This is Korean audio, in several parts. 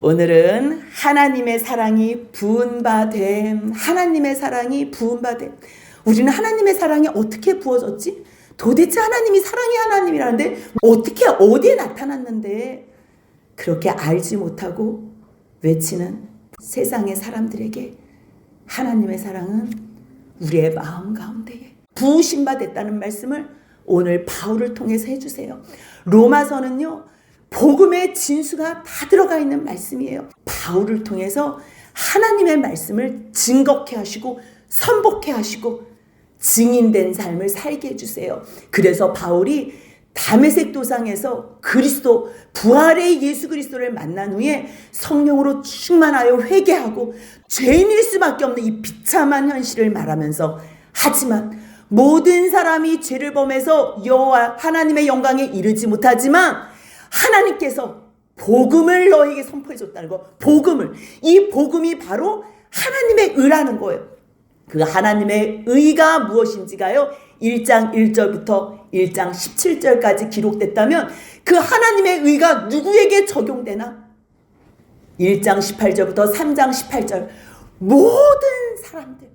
오늘은 하나님의 사랑이 부은 바 됨. 하나님의 사랑이 부은 바 됨. 우리는 하나님의 사랑이 어떻게 부어졌지? 도대체 하나님이 사랑의 하나님이라는데 어떻게 어디에 나타났는데 그렇게 알지 못하고 외치는 세상의 사람들에게 하나님의 사랑은 우리의 마음 가운데에 부으신 바 됐다는 말씀을 오늘 바울을 통해서 해주세요. 로마서는요, 복음의 진수가 다 들어가 있는 말씀이에요. 바울을 통해서 하나님의 말씀을 증거케 하시고 선복케 하시고 증인된 삶을 살게 해주세요. 그래서 바울이 다메섹 도상에서 그리스도 부활의 예수 그리스도를 만난 후에 성령으로 충만하여 회개하고 죄인일 수밖에 없는 이 비참한 현실을 말하면서, 하지만 모든 사람이 죄를 범해서 여호와 하나님의 영광에 이르지 못하지만 하나님께서 복음을 너에게 선포해 줬다는 거. 복음을. 이 복음이 바로 하나님의 의라는 거예요. 그 하나님의 의가 무엇인지가요, 1장 1절부터 1장 17절까지 기록됐다면 그 하나님의 의가 누구에게 적용되나? 1장 18절부터 3장 18절 모든 사람들,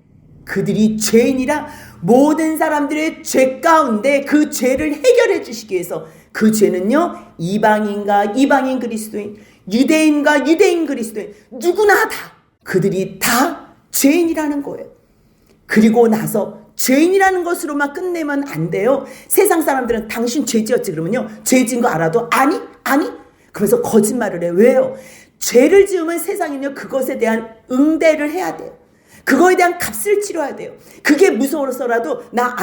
그들이 죄인이라 모든 사람들의 죄 가운데 그 죄를 해결해 주시기 위해서, 그 죄는요, 이방인과 이방인 그리스도인, 유대인과 유대인 그리스도인, 누구나 다 그들이 다 죄인이라는 거예요. 그리고 나서 죄인이라는 것으로만 끝내면 안 돼요. 세상 사람들은 당신 죄 지었지 그러면요, 죄 지은 거 알아도 아니 그러면서 거짓말을 해요. 왜요? 죄를 지으면 세상은요, 그것에 대한 응대를 해야 돼요. 그거에 대한 값을 치러야 돼요. 그게 무서워서라도 나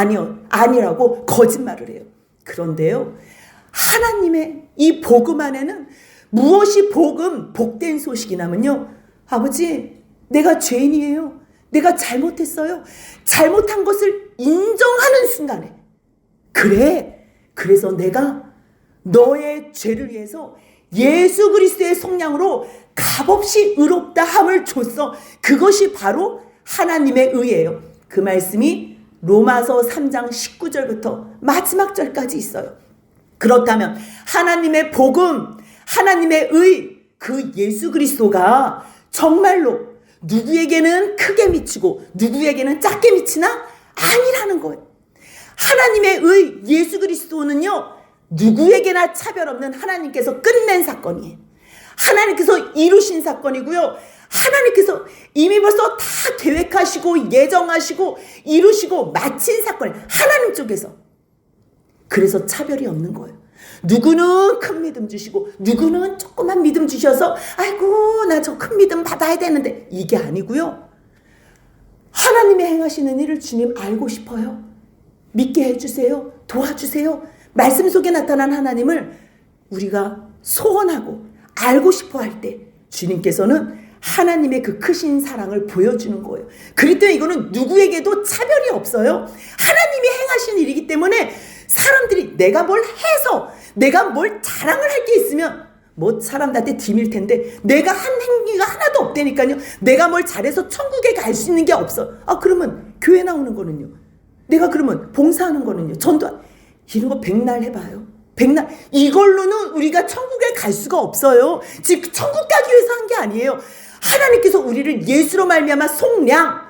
아니라고 거짓말을 해요. 그런데요, 하나님의 이 복음 안에는 무엇이 복된 소식이냐면요, 아버지, 내가 죄인이에요. 내가 잘못했어요. 잘못한 것을 인정하는 순간에, 그래서 내가 너의 죄를 위해서 예수 그리스도의 속량으로 값없이 의롭다 함을 줬어. 그것이 바로 하나님의 의예요. 그 말씀이 로마서 3장 19절부터 마지막 절까지 있어요. 그렇다면 하나님의 복음, 하나님의 의, 그 예수 그리스도가 정말로 누구에게는 크게 미치고 누구에게는 작게 미치나? 아니라는 거예요. 하나님의 의, 예수 그리스도는요, 누구에게나 차별 없는 하나님께서 끝낸 사건이에요. 하나님께서 이루신 사건이고요. 하나님께서 이미 벌써 다 계획하시고 예정하시고 이루시고 마친 사건이에요. 하나님 쪽에서. 그래서 차별이 없는 거예요. 누구는 큰 믿음 주시고 누구는 조그만 믿음 주셔서 아이고 나 저 큰 믿음 받아야 되는데, 이게 아니고요. 하나님의 행하시는 일을 주님 알고 싶어요. 믿게 해주세요. 도와주세요. 말씀 속에 나타난 하나님을 우리가 소원하고 알고 싶어 할 때 주님께서는 하나님의 그 크신 사랑을 보여주는 거예요. 그렇기 때문에 이거는 누구에게도 차별이 없어요. 하나님이 행하신 일이기 때문에 사람들이 내가 뭘 해서 내가 뭘 자랑을 할 게 있으면 뭐 사람들한테 딤일 텐데, 내가 한 행위가 하나도 없다니까요. 내가 뭘 잘해서 천국에 갈 수 있는 게 없어. 그러면 교회 나오는 거는요, 내가 그러면 봉사하는 거는요, 전도, 이런 거 백날 해봐요. 백날. 이걸로는 우리가 천국에 갈 수가 없어요. 즉 천국 가기 위해서 한 게 아니에요. 하나님께서 우리를 예수로 말미암아 속량,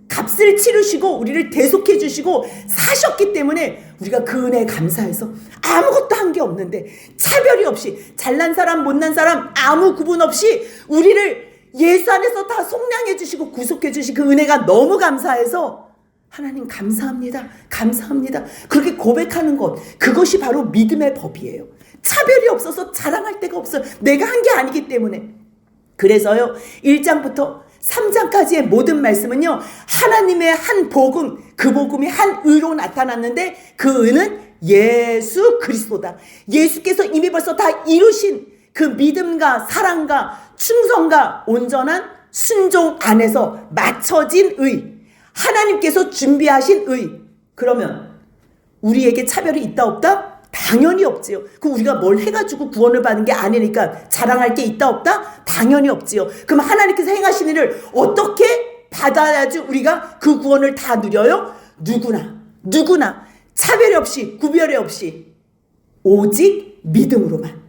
값을 치르시고 우리를 대속해 주시고 사셨기 때문에 우리가 그 은혜에 감사해서 아무것도 한 게 없는데, 차별이 없이 잘난 사람 못난 사람 아무 구분 없이 우리를 예수 안에서 다 속량해 주시고 구속해 주신 그 은혜가 너무 감사해서 하나님 감사합니다. 감사합니다. 그렇게 고백하는 것, 그것이 바로 믿음의 법이에요. 차별이 없어서 자랑할 데가 없어요. 내가 한 게 아니기 때문에. 그래서요, 1장부터 3장까지의 모든 말씀은요, 하나님의 한 복음, 그 복음이 한 의로 나타났는데 그 의는 예수 그리스도다. 예수께서 이미 벌써 다 이루신 그 믿음과 사랑과 충성과 온전한 순종 안에서 맞춰진 의, 하나님께서 준비하신 의. 그러면 우리에게 차별이 있다 없다? 당연히 없지요. 그 우리가 뭘 해가지고 구원을 받은 게 아니니까 자랑할 게 있다 없다? 당연히 없지요. 그럼 하나님께서 행하신 일을 어떻게 받아야지 우리가 그 구원을 다 누려요? 누구나 차별이 없이 구별이 없이 오직 믿음으로만.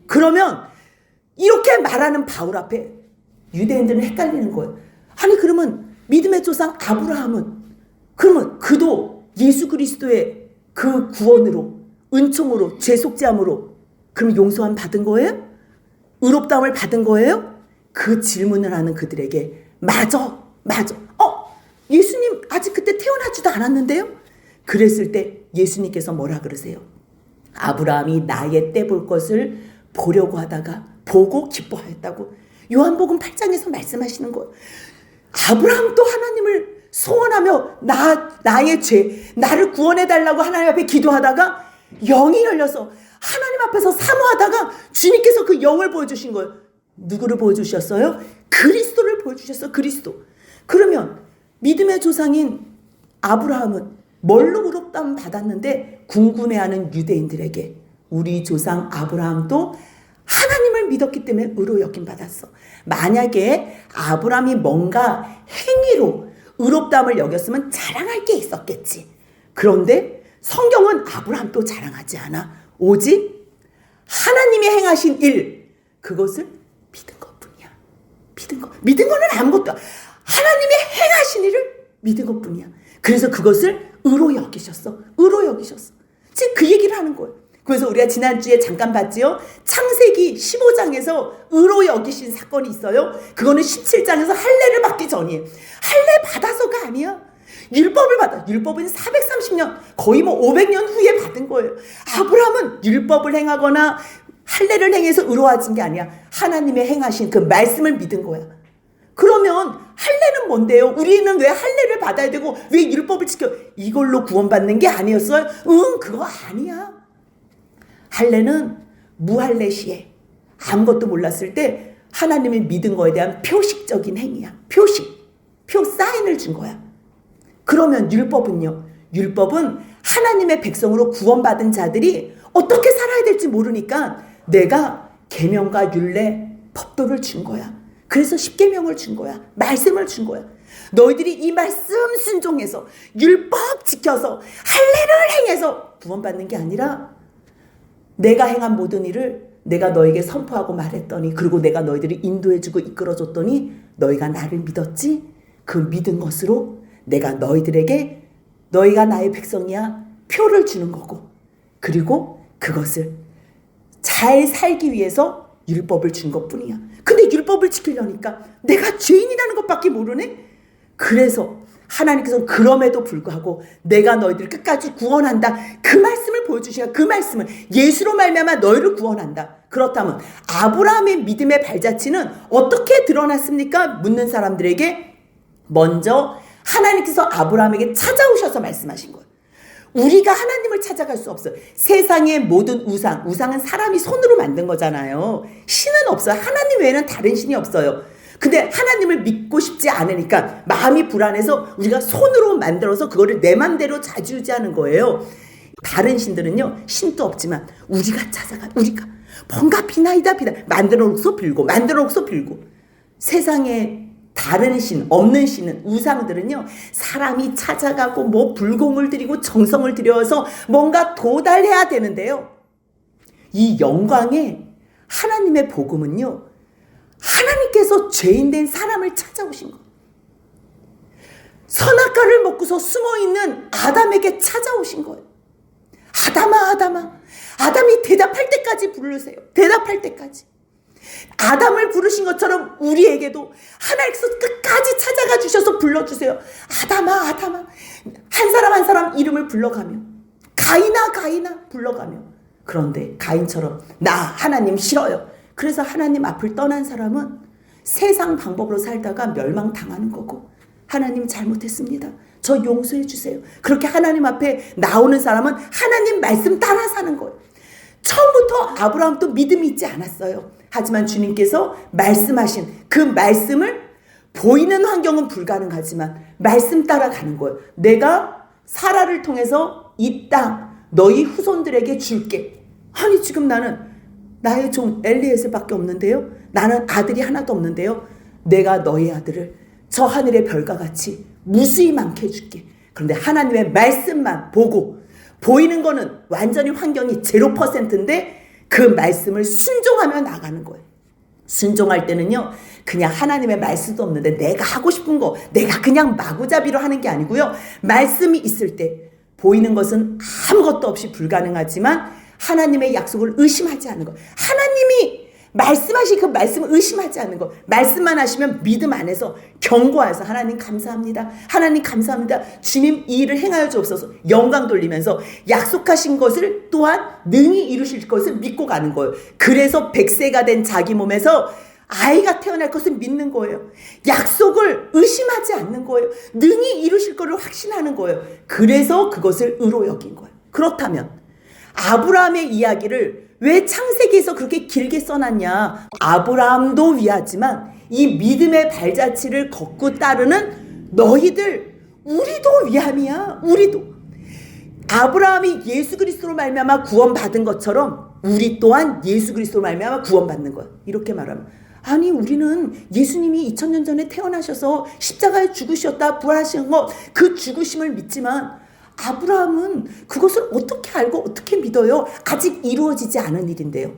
그러면 이렇게 말하는 바울 앞에 유대인들은 헷갈리는 거예요. 아니 그러면 믿음의 조상 아브라함은 그러면 그도 예수 그리스도의 그 구원으로 은총으로 죄속죄함으로 그럼 용서함 받은 거예요? 의롭다함을 받은 거예요? 그 질문을 하는 그들에게 맞아. 예수님 아직 그때 태어나지도 않았는데요? 그랬을 때 예수님께서 뭐라 그러세요? 아브라함이 나의 때 볼 것을 보려고 하다가 보고 기뻐하였다고 요한복음 8장에서 말씀하시는 거예요. 아브라함도 하나님을 소원하며 나의 죄, 나를 구원해달라고 하나님 앞에 기도하다가 영이 열려서 하나님 앞에서 사모하다가 주님께서 그 영을 보여주신 거예요. 누구를 보여주셨어요? 그리스도를 보여주셨어요. 그리스도. 그러면 믿음의 조상인 아브라함은 뭘로 의롭다함 받았는데 궁금해하는 유대인들에게 우리 조상 아브라함도 하나님을 믿었기 때문에 의로 여김 받았어. 만약에 아브라함이 뭔가 행위로 의롭다함을 여겼으면 자랑할 게 있었겠지. 그런데 성경은 아브라함도 자랑하지 않아. 오직 하나님이 행하신 일, 그것을 믿은 것뿐이야. 믿은 거는 아무것도 하나님이 행하신 일을 믿은 것뿐이야. 그래서 그것을 의로 여기셨어. 지금 그 얘기를 하는 거예요. 그래서 우리가 지난주에 잠깐 봤지요. 창세기 15장에서 의로 여기신 사건이 있어요. 그거는 17장에서 할례를 받기 전이에요. 할례 받아서가 아니야. 율법을 받아. 율법은 430년 거의 500년 후에 받은 거예요. 아브라함은 율법을 행하거나 할례를 행해서 의로워진 게 아니야. 하나님의 행하신 그 말씀을 믿은 거야. 그러면 할례는 뭔데요? 우리는 왜 할례를 받아야 되고 왜 율법을 지켜? 이걸로 구원받는 게 아니었어요? 그거 아니야. 할례는 무할례 시에 아무것도 몰랐을 때 하나님이 믿은 거에 대한 표식적인 행위야. 표 사인을 준 거야. 그러면 율법은요? 율법은 하나님의 백성으로 구원받은 자들이 어떻게 살아야 될지 모르니까 내가 계명과 율례, 법도를 준 거야. 그래서 십계명을 준 거야. 말씀을 준 거야. 너희들이 이 말씀 순종해서 율법 지켜서 할례를 행해서 구원받는 게 아니라 내가 행한 모든 일을 내가 너에게 선포하고 말했더니 그리고 내가 너희들을 인도해주고 이끌어줬더니 너희가 나를 믿었지? 그 믿은 것으로 내가 너희들에게 너희가 나의 백성이야 표를 주는 거고 그리고 그것을 잘 살기 위해서 율법을 준 것뿐이야. 근데 율법을 지키려니까 내가 죄인이라는 것밖에 모르네? 그래서 하나님께서는 그럼에도 불구하고 내가 너희들을 끝까지 구원한다. 그 말씀을 보여주시니까 그 말씀을 예수로 말미암아 너희를 구원한다. 그렇다면 아브라함의 믿음의 발자취는 어떻게 드러났습니까? 묻는 사람들에게 먼저 하나님께서 아브라함에게 찾아오셔서 말씀하신 거예요. 우리가 하나님을 찾아갈 수 없어요. 세상의 모든 우상은 사람이 손으로 만든 거잖아요. 신은 없어요. 하나님 외에는 다른 신이 없어요. 근데 하나님을 믿고 싶지 않으니까 마음이 불안해서 우리가 손으로 만들어서 그거를 내 맘대로 좌지우지하는 거예요. 다른 신들은요, 신도 없지만 우리가 찾아가, 우리가 뭔가 비나이다 만들어 놓고서 빌고 세상에 다른 신, 없는 신은 우상들은요, 사람이 찾아가고 뭐 불공을 들이고 정성을 들여서 뭔가 도달해야 되는데요. 이 영광의 하나님의 복음은요, 하나님께서 죄인된 사람을 찾아오신 거. 선악과를 먹고서 숨어있는 아담에게 찾아오신 거예요. 아담아. 아담이 대답할 때까지 부르세요. 대답할 때까지. 아담을 부르신 것처럼 우리에게도 하나님께서 끝까지 찾아가 주셔서 불러주세요. 아담아. 한 사람 이름을 불러가며 가인아 불러가며 그런데 가인처럼 나 하나님 싫어요. 그래서 하나님 앞을 떠난 사람은 세상 방법으로 살다가 멸망당하는 거고 하나님 잘못했습니다. 저 용서해 주세요. 그렇게 하나님 앞에 나오는 사람은 하나님 말씀 따라 사는 거예요. 처음부터 아브라함도 믿음이 있지 않았어요. 하지만 주님께서 말씀하신 그 말씀을 보이는 환경은 불가능하지만 말씀 따라가는 거예요. 내가 사라를 통해서 이 땅 너희 후손들에게 줄게. 아니 지금 나는 나의 종 엘리에셀밖에 없는데요. 나는 아들이 하나도 없는데요. 내가 너희 아들을 저 하늘의 별과 같이 무수히 많게 해줄게. 그런데 하나님의 말씀만 보고 보이는 거는 완전히 환경이 0%인데 그 말씀을 순종하며 나가는 거예요. 순종할 때는요, 그냥 하나님의 말씀도 없는데 내가 하고 싶은 거, 내가 그냥 마구잡이로 하는 게 아니고요. 말씀이 있을 때 보이는 것은 아무것도 없이 불가능하지만 하나님의 약속을 의심하지 않는 것. 하나님이 말씀하신 그 말씀을 의심하지 않는 것. 말씀만 하시면 믿음 안에서 경고해서 하나님 감사합니다. 하나님 감사합니다. 주님 이 일을 행하여 주옵소서. 영광 돌리면서 약속하신 것을 또한 능히 이루실 것을 믿고 가는 거예요. 그래서 100세가 된 자기 몸에서 아이가 태어날 것을 믿는 거예요. 약속을 의심하지 않는 거예요. 능히 이루실 것을 확신하는 거예요. 그래서 그것을 의로 여긴 거예요. 그렇다면 아브라함의 이야기를 왜 창세기에서 그렇게 길게 써놨냐? 아브라함도 위하지만 이 믿음의 발자취를 걷고 따르는 너희들, 우리도 위함이야. 우리도. 아브라함이 예수 그리스도로 말미암아 구원받은 것처럼 우리 또한 예수 그리스도로 말미암아 구원받는 거야. 이렇게 말하면, 아니 우리는 예수님이 2000년 전에 태어나셔서 십자가에 죽으셨다 부활하신 거, 그 죽으심을 믿지만 아브라함은 그것을 어떻게 알고 어떻게 믿어요? 아직 이루어지지 않은 일인데요.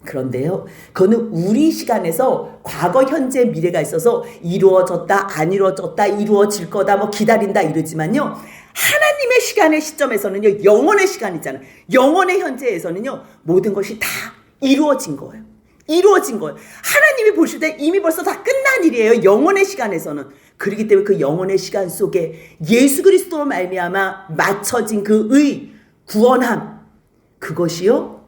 그런데요, 그거는 우리 시간에서 과거, 현재, 미래가 있어서 이루어졌다, 안 이루어졌다, 이루어질 거다, 뭐 기다린다 이러지만요, 하나님의 시간의 시점에서는요, 영원의 시간이잖아요. 영원의 현재에서는요, 모든 것이 다 이루어진 거예요. 이루어진 거예요. 하나님이 보실 때 이미 벌써 다 끝난 일이에요. 영원의 시간에서는. 그렇기 때문에 그 영원의 시간 속에 예수 그리스도로 말미암아 맞춰진 그 의, 구원함, 그것이요,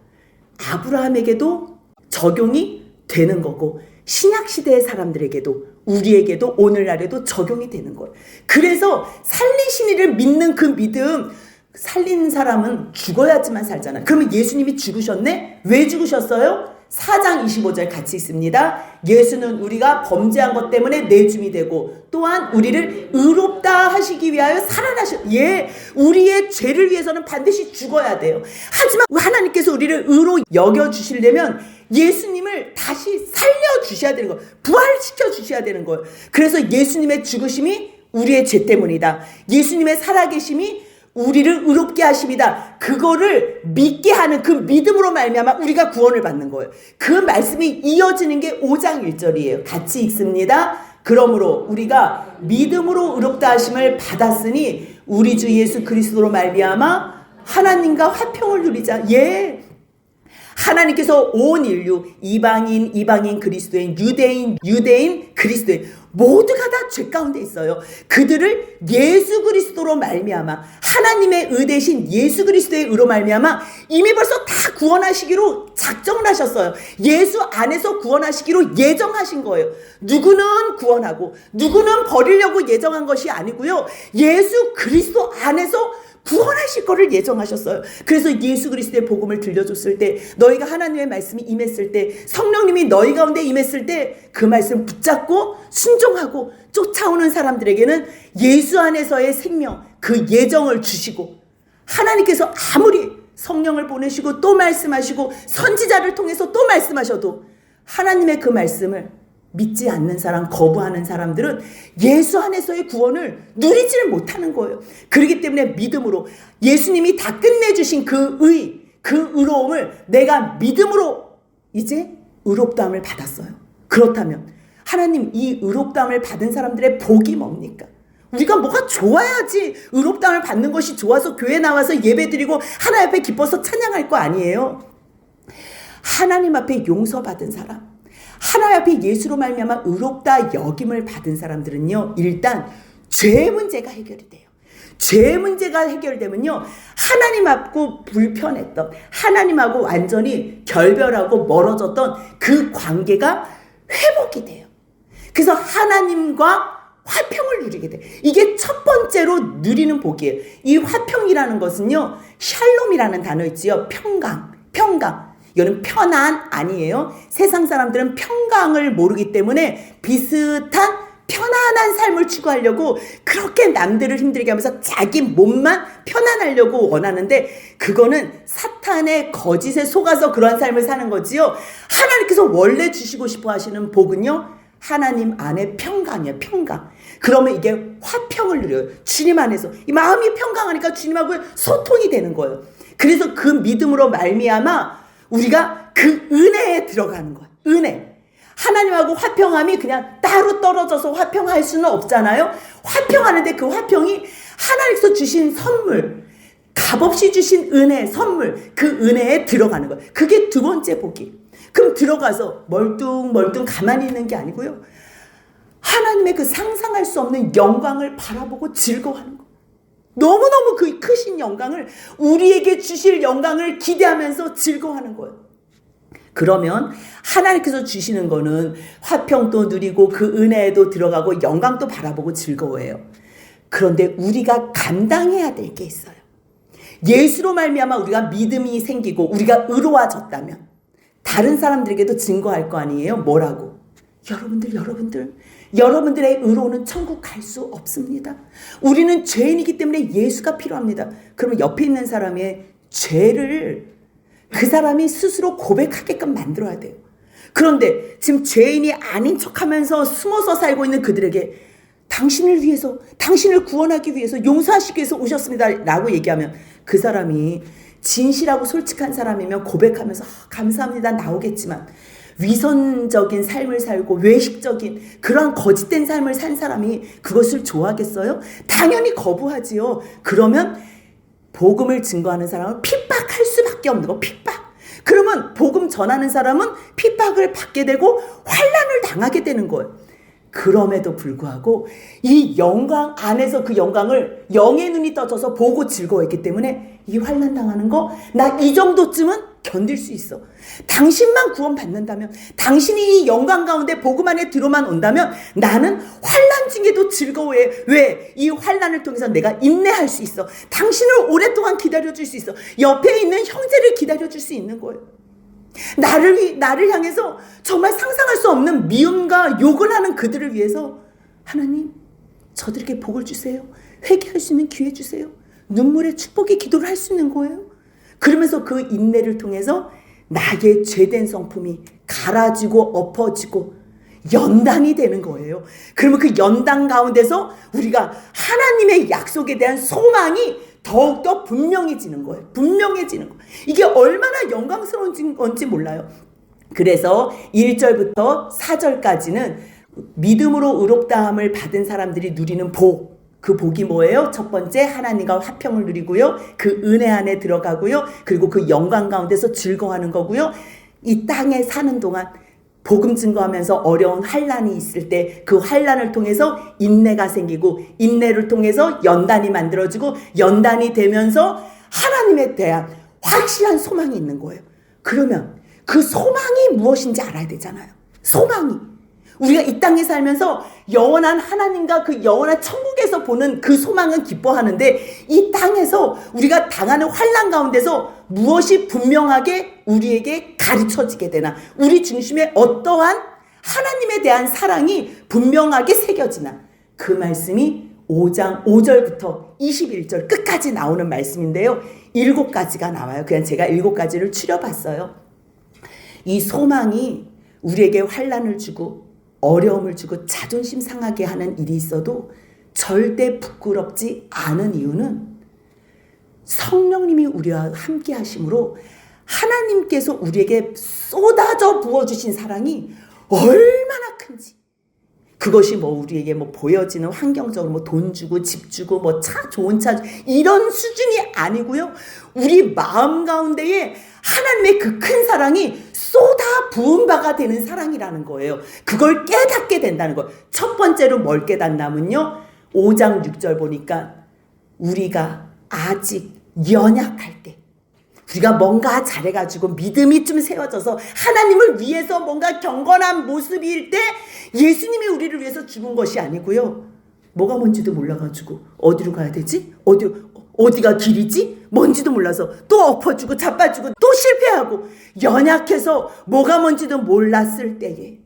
아브라함에게도 적용이 되는 거고 신약시대의 사람들에게도, 우리에게도 오늘날에도 적용이 되는 거예요. 그래서 살리신 이를 믿는 그 믿음, 살린 사람은 죽어야지만 살잖아요. 그러면 예수님이 죽으셨네? 왜 죽으셨어요? 4장 25절 같이 있습니다. 예수는 우리가 범죄한 것 때문에 내줌이 되고 또한 우리를 의롭다 하시기 위하여 살아나셨. 예, 우리의 죄를 위해서는 반드시 죽어야 돼요. 하지만 하나님께서 우리를 의로 여겨주시려면 예수님을 다시 살려주셔야 되는 거예요. 부활시켜 주셔야 되는 거예요. 그래서 예수님의 죽으심이 우리의 죄 때문이다. 예수님의 살아계심이 우리를 의롭게 하십니다. 그거를 믿게 하는 그 믿음으로 말미암아 우리가 구원을 받는 거예요. 그 말씀이 이어지는 게 5장 1절이에요. 같이 읽습니다. 그러므로 우리가 믿음으로 의롭다 하심을 받았으니 우리 주 예수 그리스도로 말미암아 하나님과 화평을 누리자. 예. 하나님께서 온 인류, 이방인 그리스도인, 유대인 그리스도인 모두가 다 죄 가운데 있어요. 그들을 예수 그리스도로 말미암아 하나님의 의 대신 예수 그리스도의 의로 말미암아 이미 벌써 다 구원하시기로 작정을 하셨어요. 예수 안에서 구원하시기로 예정하신 거예요. 누구는 구원하고 누구는 버리려고 예정한 것이 아니고요. 예수 그리스도 안에서 구원하실 거를 예정하셨어요. 그래서 예수 그리스도의 복음을 들려줬을 때, 너희가 하나님의 말씀이 임했을 때, 성령님이 너희 가운데 임했을 때 그 말씀 붙잡고 순종하고 쫓아오는 사람들에게는 예수 안에서의 생명, 그 예정을 주시고, 하나님께서 아무리 성령을 보내시고 또 말씀하시고 선지자를 통해서 또 말씀하셔도 하나님의 그 말씀을 믿지 않는 사람, 거부하는 사람들은 예수 안에서의 구원을 누리지를 못하는 거예요. 그렇기 때문에 믿음으로 예수님이 다 끝내주신 그 의, 그 의로움을 내가 믿음으로 이제 의롭다함을 받았어요. 그렇다면 하나님, 이 의롭다함을 받은 사람들의 복이 뭡니까? 우리가 뭐가 좋아야지 의롭다함을 받는 것이 좋아서 교회 나와서 예배드리고 하나님 앞에 기뻐서 찬양할 거 아니에요. 하나님 앞에 용서받은 사람, 하나님 앞에 예수로 말미암아 의롭다 여김을 받은 사람들은요, 일단 죄 문제가 해결이 돼요. 죄 문제가 해결되면요, 하나님하고 불편했던, 하나님하고 완전히 결별하고 멀어졌던 그 관계가 회복이 돼요. 그래서 하나님과 화평을 누리게 돼. 이게 첫 번째로 누리는 복이에요. 이 화평이라는 것은요, 샬롬이라는 단어 있지요. 평강. 이거는 편안 아니에요. 세상 사람들은 평강을 모르기 때문에 비슷한 편안한 삶을 추구하려고 그렇게 남들을 힘들게 하면서 자기 몸만 편안하려고 원하는데, 그거는 사탄의 거짓에 속아서 그런 삶을 사는 거지요. 하나님께서 원래 주시고 싶어 하시는 복은요, 하나님 안에 평강이에요. 평강. 그러면 이게 화평을 누려요. 주님 안에서 이 마음이 평강하니까 주님하고 소통이 되는 거예요. 그래서 그 믿음으로 말미암아 우리가 그 은혜에 들어가는 거예요. 은혜. 하나님하고 화평함이 그냥 따로 떨어져서 화평할 수는 없잖아요. 화평하는데 그 화평이 하나님께서 주신 선물, 값없이 주신 은혜, 선물, 그 은혜에 들어가는 거예요. 그게 두 번째 복이. 그럼 들어가서 멀뚱멀뚱 가만히 있는 게 아니고요. 하나님의 그 상상할 수 없는 영광을 바라보고 즐거워하는 거. 너무너무 그 크신 영광을, 우리에게 주실 영광을 기대하면서 즐거워하는 거예요. 그러면 하나님께서 주시는 거는 화평도 누리고 그 은혜에도 들어가고 영광도 바라보고 즐거워해요. 그런데 우리가 감당해야 될 게 있어요. 예수로 말미암아 우리가 믿음이 생기고 우리가 의로워졌다면 다른 사람들에게도 증거할 거 아니에요? 뭐라고? 여러분들의 의로는 천국 갈 수 없습니다. 우리는 죄인이기 때문에 예수가 필요합니다. 그러면 옆에 있는 사람의 죄를 그 사람이 스스로 고백하게끔 만들어야 돼요. 그런데 지금 죄인이 아닌 척하면서 숨어서 살고 있는 그들에게 당신을 위해서, 당신을 구원하기 위해서, 용서하시기 위해서 오셨습니다 라고 얘기하면 그 사람이 진실하고 솔직한 사람이면 고백하면서 감사합니다 나오겠지만, 위선적인 삶을 살고 외식적인 그러한 거짓된 삶을 산 사람이 그것을 좋아하겠어요? 당연히 거부하지요. 그러면 복음을 증거하는 사람은 핍박할 수밖에 없는 거. 핍박. 그러면 복음 전하는 사람은 핍박을 받게 되고 환난을 당하게 되는 거예요. 그럼에도 불구하고 이 영광 안에서 그 영광을 영의 눈이 떠져서 보고 즐거워했기 때문에 이 환난 당하는 거 나 이 정도쯤은 견딜 수 있어. 당신만 구원받는다면, 당신이 이 영광 가운데 복음 안에 들어만 온다면 나는 환난 중에도 즐거워해. 왜? 이 환난을 통해서 내가 인내할 수 있어. 당신을 오랫동안 기다려줄 수 있어. 옆에 있는 형제를 기다려줄 수 있는 거예요. 나를 향해서 정말 상상할 수 없는 미움과 욕을 하는 그들을 위해서 하나님, 저들에게 복을 주세요. 회개할 수 있는 기회 주세요. 눈물의 축복의 기도를 할 수 있는 거예요. 그러면서 그 인내를 통해서 나의 죄된 성품이 갈아지고 엎어지고 연단이 되는 거예요. 그러면 그 연단 가운데서 우리가 하나님의 약속에 대한 소망이 더욱더 분명해지는 거예요. 분명해지는 거예요. 이게 얼마나 영광스러운 건지 몰라요. 그래서 1절부터 4절까지는 믿음으로 의롭다함을 받은 사람들이 누리는 복. 그 복이 뭐예요? 첫 번째, 하나님과 화평을 누리고요. 그 은혜 안에 들어가고요. 그리고 그 영광 가운데서 즐거워하는 거고요. 이 땅에 사는 동안 복음 증거하면서 어려운 환난이 있을 때 그 환난을 통해서 인내가 생기고, 인내를 통해서 연단이 만들어지고, 연단이 되면서 하나님에 대한 확실한 소망이 있는 거예요. 그러면 그 소망이 무엇인지 알아야 되잖아요. 소망이. 우리가 이 땅에 살면서 영원한 하나님과 그 영원한 천국에서 보는 그 소망은 기뻐하는데, 이 땅에서 우리가 당하는 환난 가운데서 무엇이 분명하게 우리에게 가르쳐지게 되나, 우리 중심에 어떠한 하나님에 대한 사랑이 분명하게 새겨지나, 그 말씀이 5장 5절부터 21절 끝까지 나오는 말씀인데요. 7가지가 나와요. 그냥 제가 7가지를 추려봤어요. 이 소망이 우리에게 환난을 주고 어려움을 주고 자존심 상하게 하는 일이 있어도 절대 부끄럽지 않은 이유는 성령님이 우리와 함께 하심으로 하나님께서 우리에게 쏟아져 부어주신 사랑이 얼마나 큰지, 그것이 뭐 우리에게 뭐 보여지는 환경적으로 뭐 돈 주고 집 주고 뭐 차, 좋은 차 이런 수준이 아니고요. 우리 마음 가운데에 하나님의 그 큰 사랑이 쏟아 부은 바가 되는 사랑이라는 거예요. 그걸 깨닫게 된다는 거예요. 첫 번째로 뭘 깨닫냐면요, 5장 6절 보니까 우리가 아직 연약할 때, 우리가 뭔가 잘해가지고 믿음이 좀 세워져서 하나님을 위해서 뭔가 경건한 모습일 때 예수님이 우리를 위해서 죽은 것이 아니고요. 뭐가 뭔지도 몰라가지고 어디로 가야 되지? 어디가 길이지? 뭔지도 몰라서 또 엎어지고 자빠지고 또 실패하고 연약해서 뭐가 뭔지도 몰랐을 때에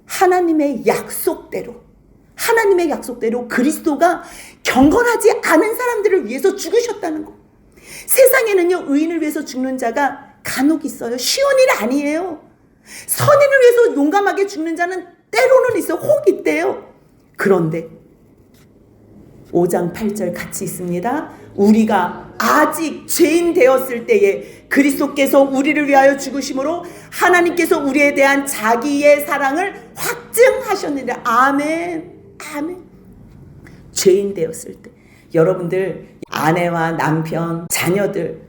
하나님의 약속대로 그리스도가 경건하지 않은 사람들을 위해서 죽으셨다는 거. 세상에는요, 의인을 위해서 죽는 자가 간혹 있어요. 쉬운 일 아니에요. 선인을 위해서 용감하게 죽는 자는 때로는 있어요. 혹 있대요. 그런데 5장 8절 같이 있습니다. 우리가 아직 죄인 되었을 때에 그리스도께서 우리를 위하여 죽으심으로 하나님께서 우리에 대한 자기의 사랑을 확증하셨느니라. 아멘. 아멘. 죄인 되었을 때 여러분들 아내와 남편, 자녀들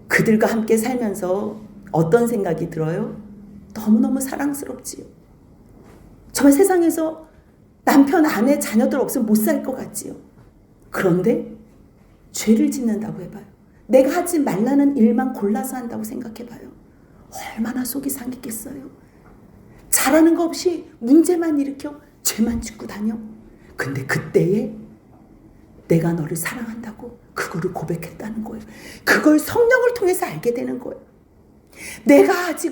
그들과 함께 살면서 어떤 생각이 들어요? 너무너무 사랑스럽지요. 정말 세상에서 남편, 아내, 자녀들 없으면 못 살 것 같지요. 그런데 죄를 짓는다고 해봐요. 내가 하지 말라는 일만 골라서 한다고 생각해봐요. 얼마나 속이 상했겠어요. 잘하는 거 없이 문제만 일으켜 죄만 짓고 다녀. 근데 그때에 내가 너를 사랑한다고 그거를 고백했다는 거예요. 그걸 성령을 통해서 알게 되는 거예요.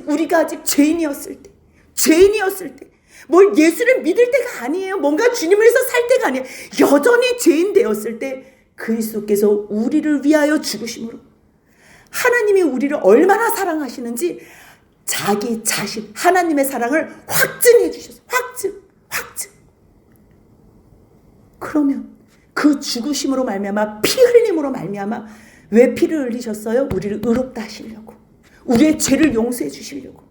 우리가 아직 죄인이었을 때 뭘 예수를 믿을 때가 아니에요. 뭔가 주님을 위해서 살 때가 아니에요. 여전히 죄인 되었을 때 그리스도께서 우리를 위하여 죽으심으로 하나님이 우리를 얼마나 사랑하시는지 자기 자신 하나님의 사랑을 확증해 주셨어요. 확증. 그러면 그 죽으심으로 말미암아 피 흘림으로 말미암아 왜 피를 흘리셨어요? 우리를 의롭다 하시려고. 우리의 죄를 용서해 주시려고.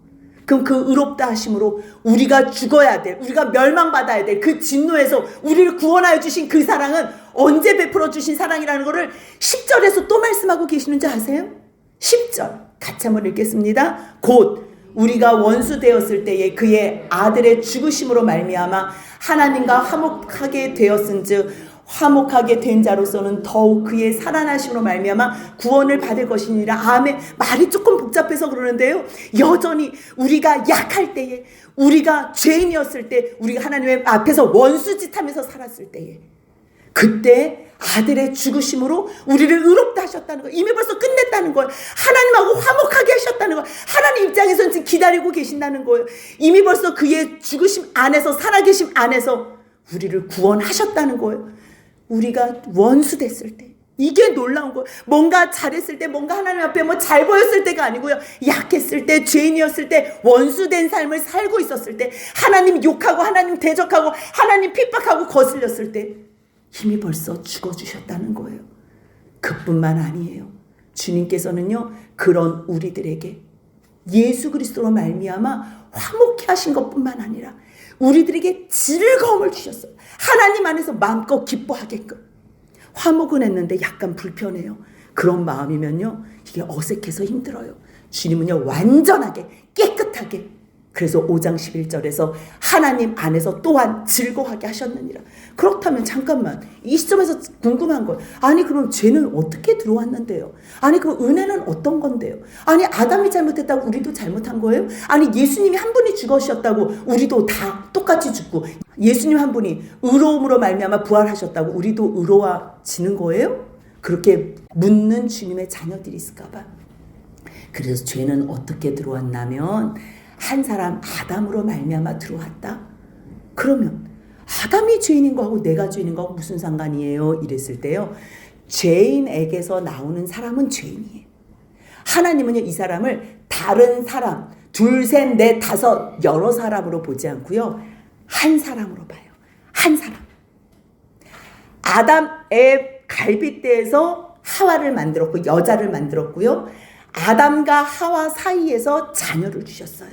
그럼 그 의롭다 하심으로 우리가 죽어야 될, 우리가 멸망받아야 될 그 진노에서 우리를 구원하여 주신 그 사랑은 언제 베풀어 주신 사랑이라는 것을 10절에서 또 말씀하고 계시는지 아세요? 10절 같이 한번 읽겠습니다. 곧 우리가 원수 되었을 때에 그의 아들의 죽으심으로 말미암아 하나님과 화목하게 되었은즉 화목하게 된 자로서는 더욱 그의 살아나심으로 말미암아 구원을 받을 것이니라. 아멘. 말이 조금 복잡해서 그러는데요. 여전히 우리가 약할 때에, 우리가 죄인이었을 때, 우리가 하나님의 앞에서 원수짓하면서 살았을 때에 그때 아들의 죽으심으로 우리를 의롭다 하셨다는 거예요. 이미 벌써 끝냈다는 거예요. 하나님하고 화목하게 하셨다는 거예요. 하나님 입장에서는 지금 기다리고 계신다는 거예요. 이미 벌써 그의 죽으심 안에서, 살아계심 안에서 우리를 구원하셨다는 거예요. 우리가 원수 됐을 때, 이게 놀라운 거예요. 뭔가 잘했을 때, 뭔가 하나님 앞에 뭐 잘 보였을 때가 아니고요. 약했을 때, 죄인이었을 때, 원수된 삶을 살고 있었을 때, 하나님 욕하고 하나님 대적하고 하나님 핍박하고 거슬렸을 때 이미 벌써 죽어주셨다는 거예요. 그뿐만 아니에요. 주님께서는요, 그런 우리들에게 예수 그리스도로 말미암아 화목케 하신 것뿐만 아니라 우리들에게 즐거움을 주셨어요. 하나님 안에서 마음껏 기뻐하게끔. 화목은 했는데 약간 불편해요. 그런 마음이면요, 이게 어색해서 힘들어요. 주님은요, 완전하게 깨끗하게, 그래서 5장 11절에서 하나님 안에서 또한 즐거워하게 하셨느니라. 그렇다면 잠깐만, 이 시점에서 궁금한 거예요. 아니 그럼 죄는 어떻게 들어왔는데요? 아니 그럼 은혜는 어떤 건데요? 아니 아담이 잘못했다고 우리도 잘못한 거예요? 아니 예수님이 한 분이 죽으셨다고 우리도 다 똑같이 죽고, 예수님 한 분이 의로움으로 말미암아 부활하셨다고 우리도 의로워지는 거예요? 그렇게 묻는 주님의 자녀들이 있을까 봐. 그래서 죄는 어떻게 들어왔냐면 한 사람 아담으로 말미암아 들어왔다. 그러면 아담이 죄인인 거하고 내가 죄인인 거하고 무슨 상관이에요? 이랬을 때요, 죄인에게서 나오는 사람은 죄인이에요. 하나님은요, 이 사람을 다른 사람, 둘, 셋, 넷, 다섯, 여러 사람으로 보지 않고요, 한 사람으로 봐요. 한 사람. 아담의 갈빗대에서 하와를 만들었고, 여자를 만들었고요, 아담과 하와 사이에서 자녀를 주셨어요.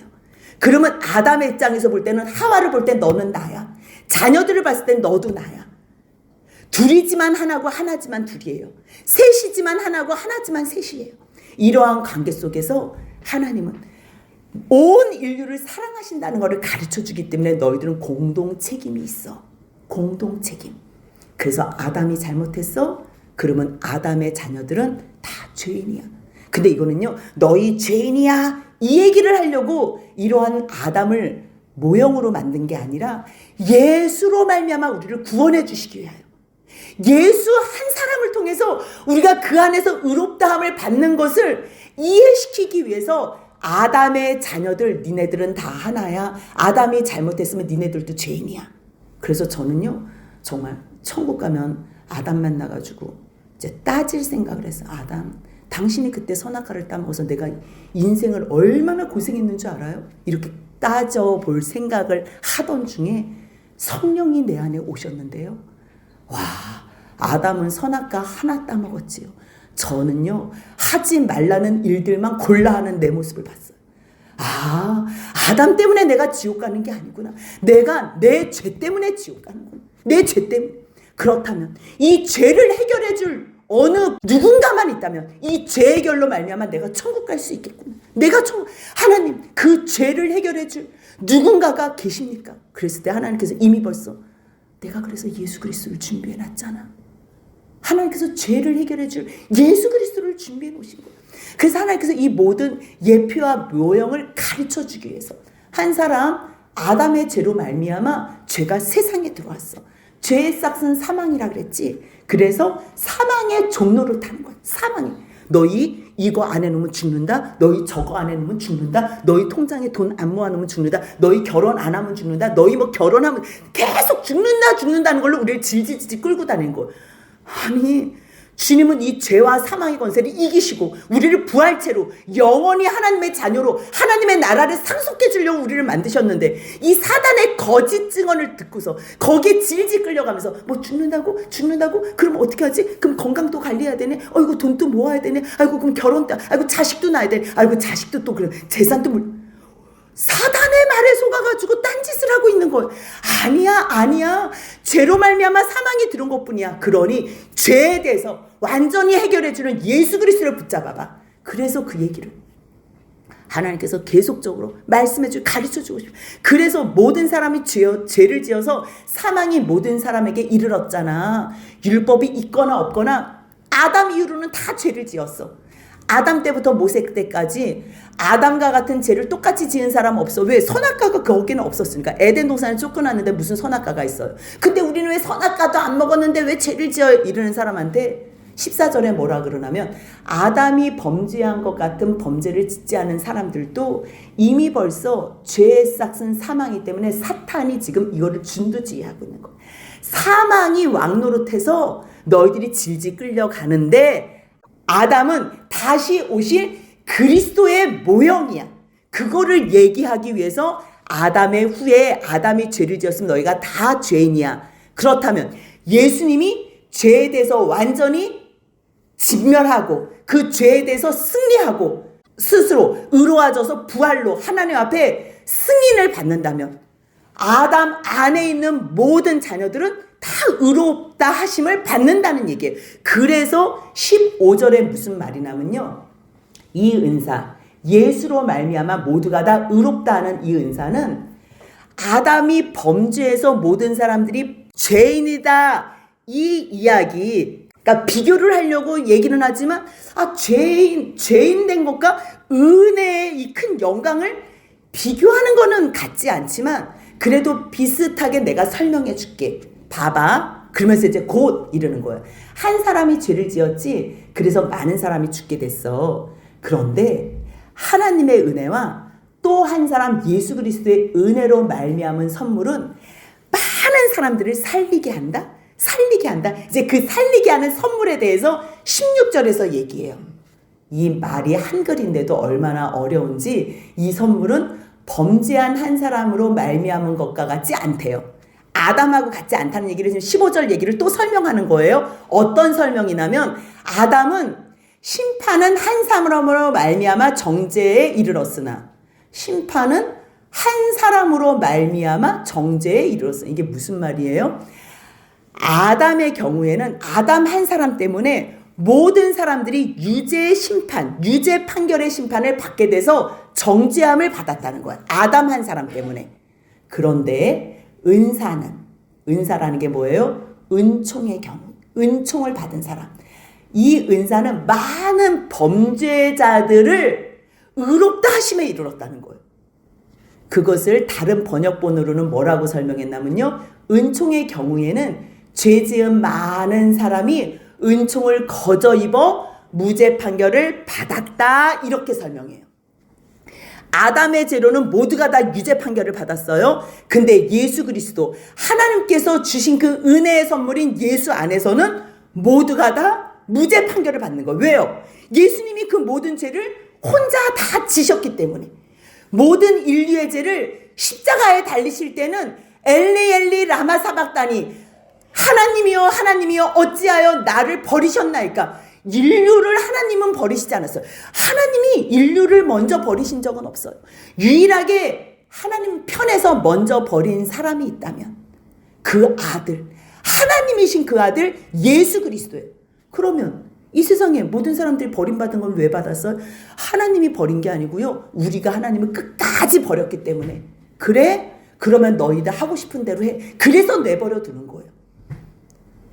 그러면 아담의 입장에서 볼 때는, 하와를 볼 때 너는 나야. 자녀들을 봤을 땐 너도 나야. 둘이지만 하나고 하나지만 둘이에요. 셋이지만 하나고 하나지만 셋이에요. 이러한 관계 속에서 하나님은 온 인류를 사랑하신다는 것을 가르쳐 주기 때문에 너희들은 공동 책임이 있어. 공동 책임. 그래서 아담이 잘못했어? 그러면 아담의 자녀들은 다 죄인이야. 근데 이거는요, 너희 죄인이야, 이 얘기를 하려고 이러한 아담을 모형으로 만든 게 아니라 예수로 말미암아 우리를 구원해 주시기 위하여, 예수 한 사람을 통해서 우리가 그 안에서 의롭다함을 받는 것을 이해시키기 위해서 아담의 자녀들, 니네들은 다 하나야. 아담이 잘못했으면 니네들도 죄인이야. 그래서 저는요, 정말 천국 가면 아담 만나가지고 이제 따질 생각을 했어요. 아담, 당신이 그때 선악과를 따먹어서 내가 인생을 얼마나 고생했는 줄 알아요? 이렇게 따져볼 생각을 하던 중에 성령이 내 안에 오셨는데요, 아담은 선악과 하나 따먹었지요. 저는요, 하지 말라는 일들만 골라 하는 내 모습을 봤어요. 아담 때문에 내가 지옥 가는 게 아니구나. 내가 내 죄 때문에 지옥 가는구나. 내 죄 때문에. 그렇다면 이 죄를 해결해 줄 어느 누군가만 있다면 이 죄 해결로 말미암아 내가 천국 갈 수 있겠구나. 하나님, 그 죄를 해결해 줄 누군가가 계십니까? 그랬을 때 하나님께서 이미 벌써 내가 그래서 예수 그리스도를 준비해 놨잖아. 하나님께서 죄를 해결해 줄 예수 그리스도를 준비해 놓으신 거예요. 그래서 하나님께서 이 모든 예표와 묘형을 가르쳐 주기 위해서 한 사람 아담의 죄로 말미암아 죄가 세상에 들어왔어. 죄의 싹은 사망이라 그랬지. 그래서 사망의 종로를 타는 거야. 사망이. 너희 이거 안 해놓으면 죽는다. 너희 저거 안 해놓으면 죽는다. 너희 통장에 돈 안 모아놓으면 죽는다. 너희 결혼 안 하면 죽는다. 너희 뭐 결혼하면 계속 죽는다는 걸로 우리를 질질질 끌고 다니는 거야. 아니, 주님은 이 죄와 사망의 권세를 이기시고 우리를 부활체로 영원히 하나님의 자녀로 하나님의 나라를 상속해 주려고 우리를 만드셨는데 이 사단의 거짓 증언을 듣고서 거기에 질질 끌려가면서 뭐 죽는다고? 그럼 어떻게 하지? 그럼 건강도 관리해야 되네? 아이고 돈도 모아야 되네? 아이고 그럼 결혼도, 아이고 자식도 낳아야 되네? 아이고 자식도 또 그래 재산도 사단의 말에 속아가지고 딴짓을 하고 있는 거예요. 아니야. 죄로 말미암아 사망이 들어온 것뿐이야. 그러니 죄에 대해서 완전히 해결해주는 예수 그리스도를 붙잡아봐. 그래서 그 얘기를 하나님께서 계속적으로 말씀해주고 가르쳐주고 싶어요. 그래서 모든 사람이 죄를 지어서 사망이 모든 사람에게 이르렀잖아. 율법이 있거나 없거나 아담 이후로는 다 죄를 지었어. 아담 때부터 모세 때까지 아담과 같은 죄를 똑같이 지은 사람 없어. 왜? 선악과가 거기는 없었으니까. 에덴 동산을 쫓겨났는데 무슨 선악과가 있어요. 근데 우리는 왜 선악과도 안 먹었는데 왜 죄를 지어? 이러는 사람한테 14절에 뭐라 그러냐면 아담이 범죄한 것 같은 범죄를 짓지 않은 사람들도 이미 벌써 죄의 싹은 사망이기 때문에 사탄이 지금 이거를 준두지휘하고 있는 거예요. 사망이 왕노릇해서 너희들이 질질 끌려가는데 아담은 다시 오실 그리스도의 모형이야. 그거를 얘기하기 위해서 아담의 후에 아담이 죄를 지었으면 너희가 다 죄인이야. 그렇다면 예수님이 죄에 대해서 완전히 진멸하고 그 죄에 대해서 승리하고 스스로 의로워져서 부활로 하나님 앞에 승인을 받는다면 아담 안에 있는 모든 자녀들은 다 의롭다 하심을 받는다는 얘기예요. 그래서 15절에 무슨 말이 나면요. 이 은사, 예수로 말미암아 모두가 다 의롭다 하는 이 은사는 아담이 범죄해서 모든 사람들이 죄인이다 이 이야기, 그러니까 비교를 하려고 얘기는 하지만 죄인 된 것과 은혜의 이 큰 영광을 비교하는 거는 같지 않지만 그래도 비슷하게 내가 설명해 줄게. 봐봐. 그러면서 이제 곧 이러는 거예요. 한 사람이 죄를 지었지. 그래서 많은 사람이 죽게 됐어. 그런데 하나님의 은혜와 또 한 사람 예수 그리스도의 은혜로 말미암은 선물은 많은 사람들을 살리게 한다. 이제 그 살리게 하는 선물에 대해서 16절에서 얘기해요. 이 말이 한글인데도 얼마나 어려운지 이 선물은 범죄한 한 사람으로 말미암은 것과 같지 않대요. 아담하고 같지 않다는 얘기를 지금 15절 얘기를 또 설명하는 거예요. 어떤 설명이냐면 아담은 심판은 한 사람으로 말미암아 정죄에 이르렀으나 심판은 한 사람으로 말미암아 정죄에 이르렀으나 이게 무슨 말이에요? 아담의 경우에는 아담 한 사람 때문에 모든 사람들이 유죄 판결의 심판을 받게 돼서 정죄함을 받았다는 거야. 아담 한 사람 때문에. 그런데 은사라는 게 뭐예요? 은총의 경우. 은총을 받은 사람. 이 은사는 많은 범죄자들을 의롭다 하심에 이르렀다는 거예요. 그것을 다른 번역본으로는 뭐라고 설명했냐면요. 은총의 경우에는 죄 지은 많은 사람이 은총을 거저 입어 무죄 판결을 받았다 이렇게 설명해요. 아담의 죄로는 모두가 다 유죄 판결을 받았어요. 근데 예수 그리스도 하나님께서 주신 그 은혜의 선물인 예수 안에서는 모두가 다 무죄 판결을 받는 거예요. 왜요? 예수님이 그 모든 죄를 혼자 다 지셨기 때문에. 모든 인류의 죄를 십자가에 달리실 때는 엘리 엘리 라마 사박다니 하나님이여 하나님이여 어찌하여 나를 버리셨나이까. 인류를 하나님은 버리시지 않았어요. 하나님이 인류를 먼저 버리신 적은 없어요. 유일하게 하나님 편에서 먼저 버린 사람이 있다면 그 아들, 하나님이신 그 아들 예수 그리스도예요. 그러면 이 세상에 모든 사람들이 버림받은 건 왜 받았어요? 하나님이 버린 게 아니고요. 우리가 하나님을 끝까지 버렸기 때문에. 그래? 그러면 너희들 하고 싶은 대로 해. 그래서 내버려 두는 거예요.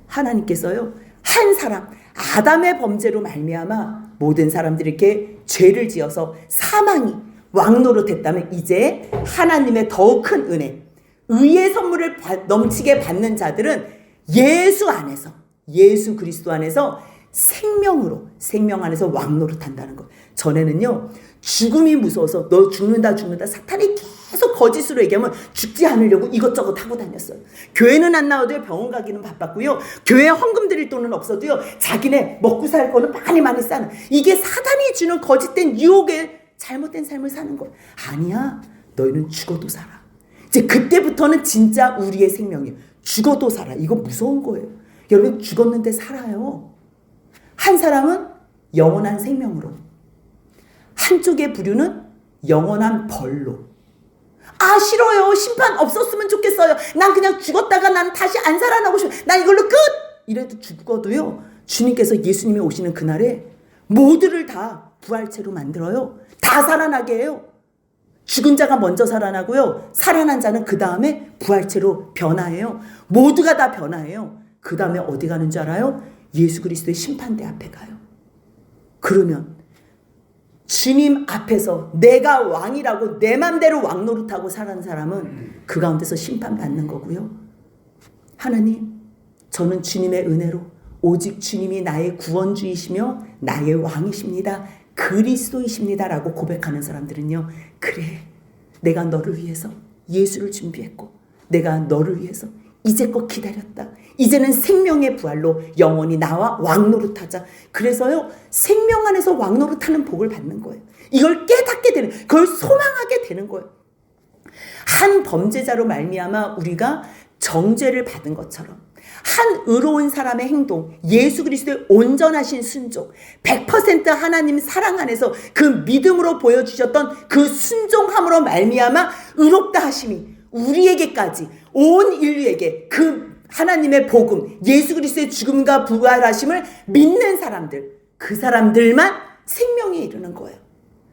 하나님께서요. 한 사람, 아담의 범죄로 말미암아 모든 사람들이 이렇게 죄를 지어서 사망이 왕노릇했다면 이제 하나님의 더욱 큰 은혜, 의의 선물을 넘치게 받는 자들은 예수 안에서, 예수 그리스도 안에서 생명으로, 생명 안에서 왕노릇한다는 거. 전에는요, 죽음이 무서워서 너 죽는다 사탄이 계속 거짓으로 얘기하면 죽지 않으려고 이것저것 하고 다녔어요. 교회는 안 나와도요, 병원 가기는 바빴고요, 교회 헌금 드릴 돈은 없어도요, 자기네 먹고 살 거는 많이 싸는, 이게 사탄이 주는 거짓된 유혹에 잘못된 삶을 사는 거예요. 아니야, 너희는 죽어도 살아. 이제 그때부터는 진짜 우리의 생명이에요. 죽어도 살아. 이거 무서운 거예요. 여러분, 죽었는데 살아요. 한 사람은 영원한 생명으로, 한쪽의 부류는 영원한 벌로. 아, 싫어요. 심판 없었으면 좋겠어요. 난 그냥 죽었다가 난 다시 안 살아나고 싶어. 난 이걸로 끝! 이래도 죽어도요, 주님께서 예수님이 오시는 그날에 모두를 다 부활체로 만들어요. 다 살아나게 해요. 죽은 자가 먼저 살아나고요, 살아난 자는 그 다음에 부활체로 변화해요. 모두가 다 변화해요. 그 다음에 어디 가는 줄 알아요? 예수 그리스도의 심판대 앞에 가요. 그러면 주님 앞에서 내가 왕이라고 내 맘대로 왕노릇하고 사는 사람은 그 가운데서 심판받는 거고요. 하나님, 저는 주님의 은혜로 오직 주님이 나의 구원주이시며 나의 왕이십니다, 그리스도이십니다 라고 고백하는 사람들은요, 그래, 내가 너를 위해서 예수를 준비했고 내가 너를 위해서 이제껏 기다렸다. 이제는 생명의 부활로 영원히 나와 왕노릇하자. 그래서요, 생명 안에서 왕노릇하는 복을 받는 거예요. 이걸 깨닫게 되는, 그걸 소망하게 되는 거예요. 한 범죄자로 말미암아 우리가 정죄를 받은 것처럼 한 의로운 사람의 행동, 예수 그리스도의 온전하신 순종, 100% 하나님 사랑 안에서 그 믿음으로 보여주셨던 그 순종함으로 말미암아 의롭다 하심이 우리에게까지, 온 인류에게 그 하나님의 복음, 예수 그리스도의 죽음과 부활하심을 믿는 사람들, 그 사람들만 생명에 이르는 거예요.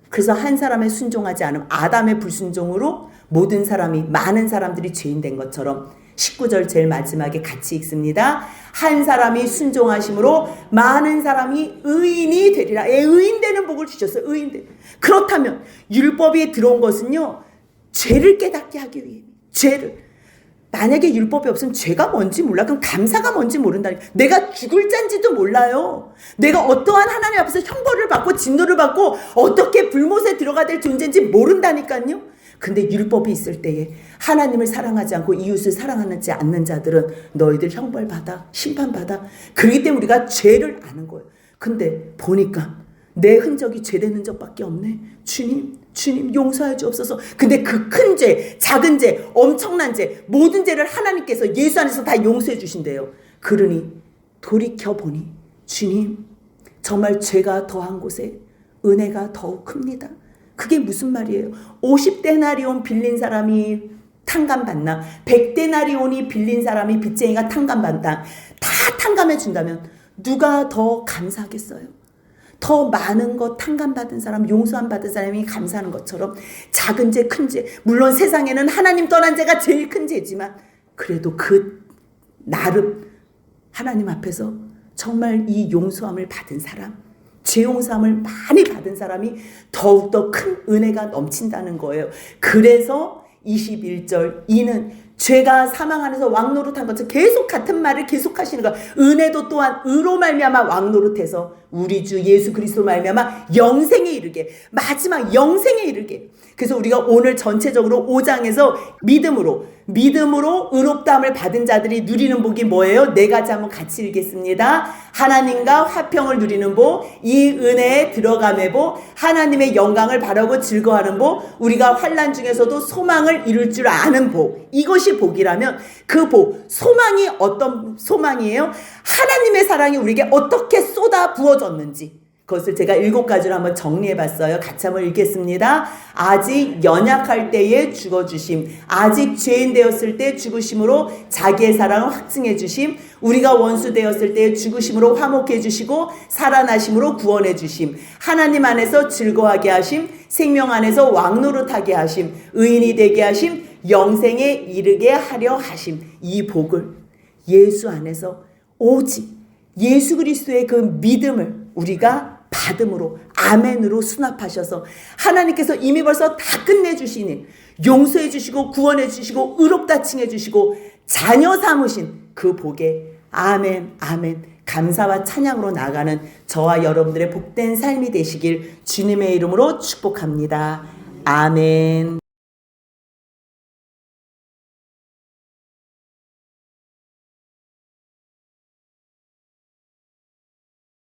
그래서 한 사람의 순종하지 않음, 아담의 불순종으로 모든 사람이, 많은 사람들이 죄인 된 것처럼 19절 제일 마지막에 같이 읽습니다. 한 사람이 순종하심으로 많은 사람이 의인이 되리라. 의인 되는 복을 주셨어요. 의인 되는. 그렇다면 율법이 들어온 것은요, 죄를 깨닫게 하기 위해. 죄를. 만약에 율법이 없으면 죄가 뭔지 몰라. 그럼 감사가 뭔지 모른다니. 내가 죽을 잔지도 몰라요. 내가 어떠한 하나님 앞에서 형벌을 받고 진노를 받고 어떻게 불못에 들어가야 될 존재인지 모른다니까요. 근데 율법이 있을 때에 하나님을 사랑하지 않고 이웃을 사랑하지 않는 자들은 너희들 형벌받아, 심판받아. 그렇기 때문에 우리가 죄를 아는 거예요. 근데 보니까 내 흔적이 죄된 흔적밖에 없네. 주님 용서해 주옵소서. 근데 그 큰 죄, 작은 죄, 엄청난 죄, 모든 죄를 하나님께서 예수 안에서 다 용서해 주신대요. 그러니 돌이켜보니 주님, 정말 죄가 더한 곳에 은혜가 더욱 큽니다. 그게 무슨 말이에요? 50데나리온 빌린 사람이 탕감받나? 100데나리온이 빌린 사람이 빚쟁이가 탕감받나? 다 탕감해 준다면 누가 더 감사하겠어요? 더 많은 것 탕감받은 사람, 용서함 받은 사람이 감사하는 것처럼 작은 죄, 큰 죄, 물론 세상에는 하나님 떠난 죄가 제일 큰 죄지만 그래도 그 나름 하나님 앞에서 정말 이 용서함을 받은 사람, 죄 용서함을 많이 받은 사람이 더욱더 큰 은혜가 넘친다는 거예요. 그래서 21절 이는 죄가 사망 안에서 왕노릇한 것처럼 계속 같은 말을 계속 하시는 거예요. 은혜도 또한 의로 말미암아 왕노릇해서 우리 주 예수 그리스도 말미암아 영생에 이르게, 마지막 영생에 이르게. 그래서 우리가 오늘 전체적으로 5장에서 믿음으로 믿음으로 의롭다함을 받은 자들이 누리는 복이 뭐예요? 네 가지 한번 같이 읽겠습니다. 하나님과 화평을 누리는 복, 이 은혜에 들어감의 복, 하나님의 영광을 바라고 즐거워하는 복, 우리가 환난 중에서도 소망을 이룰 줄 아는 복. 이것이 복이라면 그 복, 소망이 어떤 소망이에요? 하나님의 사랑이 우리에게 어떻게 쏟아 부어졌는지, 그것을 제가 7가지로 한번 정리해봤어요. 같이 한번 읽겠습니다. 아직 연약할 때에 죽어주심, 아직 죄인 되었을 때 죽으심으로 자기의 사랑을 확증해 주심, 우리가 원수 되었을 때에 죽으심으로 화목해 주시고 살아나심으로 구원해 주심, 하나님 안에서 즐거워하게 하심, 생명 안에서 왕노릇하게 하심, 의인이 되게 하심, 영생에 이르게 하려 하심. 이 복을 예수 안에서 오직 예수 그리스도의 그 믿음을 우리가 받음으로, 아멘으로 수납하셔서 하나님께서 이미 벌써 다 끝내주시니 용서해 주시고 구원해 주시고 의롭다 칭해 주시고 자녀 삼으신 그 복에 아멘 아멘 감사와 찬양으로 나가는 저와 여러분들의 복된 삶이 되시길 주님의 이름으로 축복합니다. 아멘.